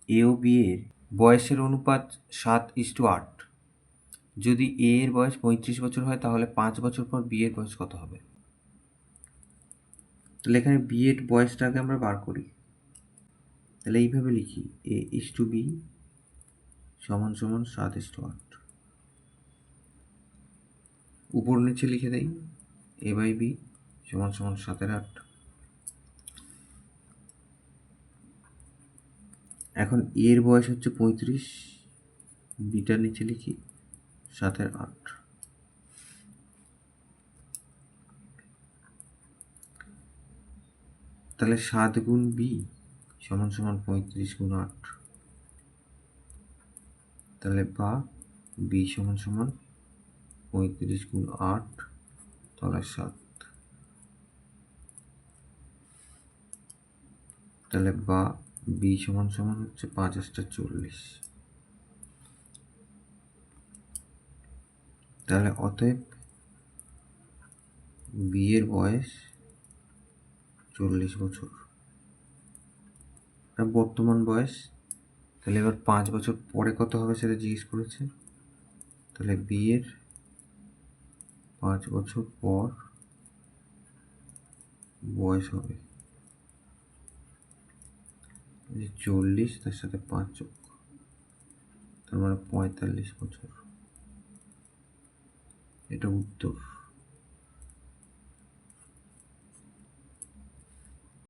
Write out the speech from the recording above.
এ ও B এর বয়সের অনুপাত 7:8। যদি এ এর বয়স 35 বছর হয় তাহলে 5 বছর পর বি এর বয়স কত হবে? তাহলে এখানে বি এর বয়সটাকে আমরা বার করি। তাহলে এইভাবে লিখি, A:B সমান সমান 7:8। উপর নিচে লিখে দেই, A/B সমান সমান 7/8। এখন এর বয়স হচ্ছে 35, বিটার নিচে লিখি 7/8। তাহলে 7 গুণ বি সমান সমান 35 গুণ 8। তাহলে বা বি সমান সমান 35 গুণ 8 তাহলে 7। তাহলে বা বি সমান সমান হচ্ছে 5×8 = 40। তাহলে অতএব বি এর বয়স 40 বছর। আর বর্তমান বয়স, তাহলে এবার 5 বছর পরে কত হবে সেটা জিজ্ঞেস করেছে। তাহলে বি এর 5 বছর পর বয়স হবে 40, তার সাথে 5 যোগ, তার মানে 45 বছর। এটা উত্তর।